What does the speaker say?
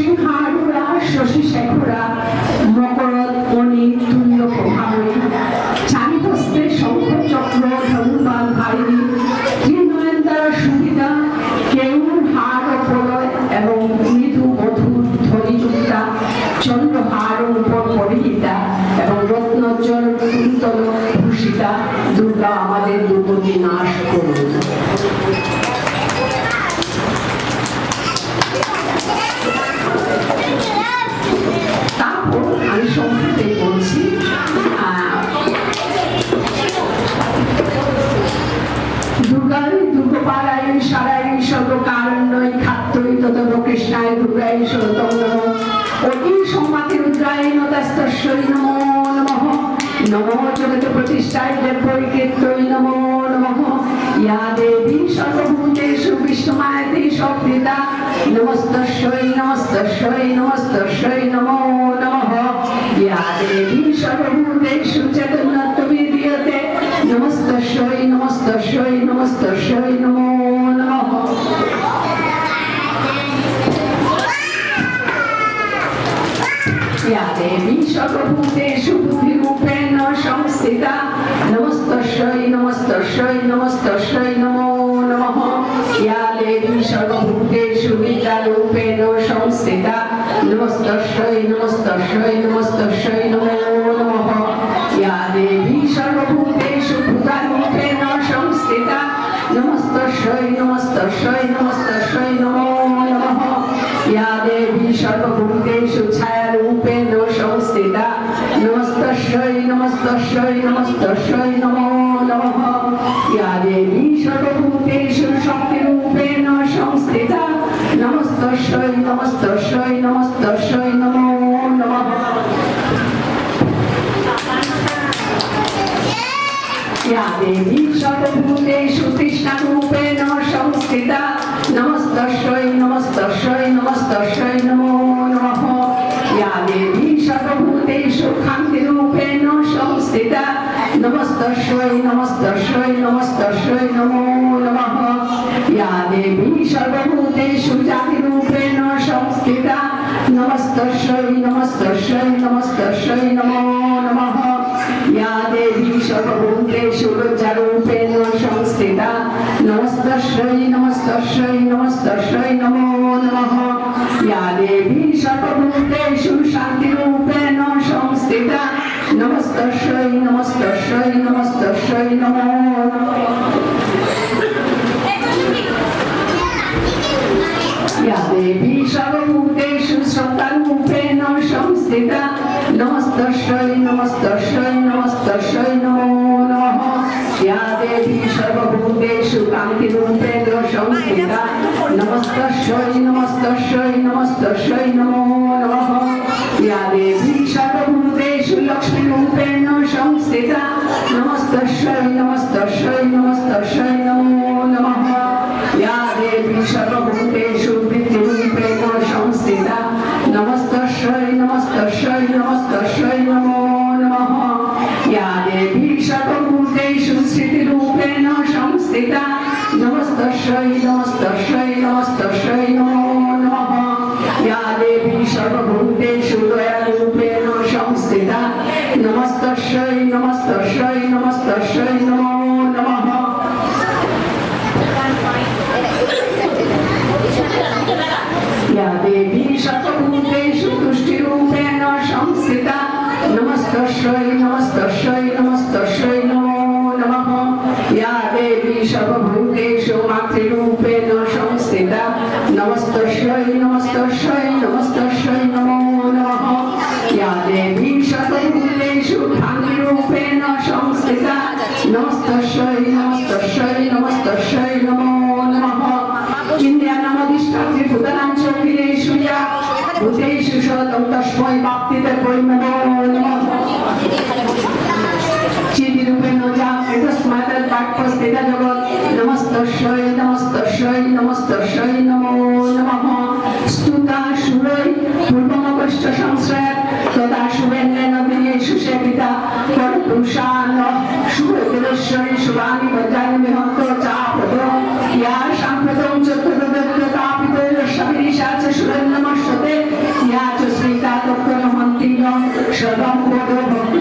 সিংহারুরা শশী শেখরা মকরধ্বনি তুল্য প্রভাবী চারিহস্তে শঙ্খ চক্র ধনুবান ভারী ত্রিনয়ন দ্বারা সুবিধা কেউর হার প্রলয় এবং মৃদু মধুর ধ্বনিযুক্তা চন্দ্রহার উপর পরিহিতা এবং রত্নোজ্জ্বল কুন্তল ভূষিতা দুর্গা আমাদের দুর্গতি নাশ করুন। তারপর আমি সংক্ষেপে বলছি দুর্গায় দুর্গপালায় সারায় সর্বকারণ্যই খাদ্যই ততব কৃষ্ণায় দুর্গায় সরতঙ্গম অতি সম্মাতি রুদ্রায় নতস্তস্যৈ নমো নমঃ নমো জগত প্রতিষ্ঠায় দেবৈকেত্যৈ নমো নমঃ ইয়া দেবী সর্বভূতেষু বিষ্ণুমায়তি শক্তিতা নমস্তস্যৈ নমস্তস্যৈ নমস্তস্যৈ নমো নমঃ ইয়া দেবী সর্বভূতেষু চৈতন্যত্ববিদীয়তে নমস্তস্যৈ নমস্তস্যৈ নমস্তস্যৈ নমো নমঃ। या देवी सर्वभूतेषु बुद्धिरूपेण संस्थिता नमस्तस्यै नमस्तस्यै नमस्तस्यै नमो नमः या देवी सर्वभूतेषु विद्यारूपेण संस्थिता नमस्तस्यै नमस्तस्यै नमस्तस्यै नमो नमः या देवी सर्वभूतेषु भूतारूपेण संस्थिता नमस्तस्यै नमस्तस्यै नमस्तस्यै नमो नमः या देवी सर्वभूतेषु छायारूपेण संस्थिता नमस्तस्यै नमस्तस्यै नमस्तस्यै नमो नमः या देवी सर्वभूतेषु शक्तिरूपेण संस्थिता नमस्तस्यै नमस्तस्यै नमस्तस्यै नमो नमः। या देवी सर्वभूतेषु कृष्णरूपेण संस्थिता नमस्तस्यै नमस्तस्यै नमस्तस्यै नमो नमः या देवी सर्वभूतेषु कान्तिरूपेण संस्थिता नमस्तस्यै नमस्तस्यै नमस्तस्यै नमो नमः या देवी सर्वभूतेषु जातिरूपेण संस्थिता नमस्तस्यै नमस्तस्यै नमस्तस्यै नमो नमः या देवी सर्वभूतेषु लज्जारूपेण संस्थिता नमस्तस्यै नमस्तस्यै नमस्तस्यै नमो नमः या देवी सर्वभूतेषु शान्तिरूपेण संस्थिता नमस्तस्यै नमस्तस्यै नमस्तस्यै नमो नमः या देवी सर्वभूतेषु सत्तारूपेण संस्थिता नमस्तस्यै नमस्तस्यै नमस्तस्यै नमो नमः या देवी सर्वभूतेषु कान्तिरूपेण संस्थिता नमस्तस्यै नमस्तस्यै नमस्तस्यै नमो नमः या देवी सर्वभूतेषु लक्ष्मीरूपेण संस्थिता नमस्तस्यै नमस्तस्यै नमस्तस्यै नमो नमः या देवी सर्वभूतेषु वृत्तिरूपेण संस्थिता नमस्तस्यै नमस्तस्यै नमस्तस्यै नमो नमः या देवी सर्वभूतेषु स्थितिरूपेण संस्थिता नमस्तस्यै नमस्तस्यै नमस्तस्यै नमो नमः या देवी सर्वभूतेषु दयारूपेण संस्थिता नमस्तस्यै नमस्तस्यै नमस्तस्यै नमो नमः या देवी सर्वभूतेषु तुष्टिरूपेण संस्थिता नमस्तस्यै नमस्तस्यै नमस्तस्यै नमो नमः या देवी सर्वभूतेषु मातृरूपेण संस्थिता नमस्तस्यै नमस्तस्यै नमस्तस्यै नमो नमः या देवी सर्वभूतेषु भाग्यरूपेण संस्थिता नमस्तस्यै नमस्तस्यै नमस्तस्यै नमो नमः इंद्रिया नमोदिष्टात्रि भूतानां च वीरेषु या भूतेषु शतं तस्मै भक्तिते नमो नमः चिदिरूपेण जागृत तस्मात् तत्पस्थित जगत् नमस्तस्यै नमस्तस्यै नमस्तस्यै नमो नमः स्तुता शुरै पूर्वमवश्च संश्रयत् तदा शुभेन विनेषु सेविता परपुरुषान् शुभेश्वरी शुभानि वज्राणि विहन्तो चापदो या साम्प्रतं चतुर्दत्ततापितो शबरीशा च शुभं नमस्ते পদ ভক্ত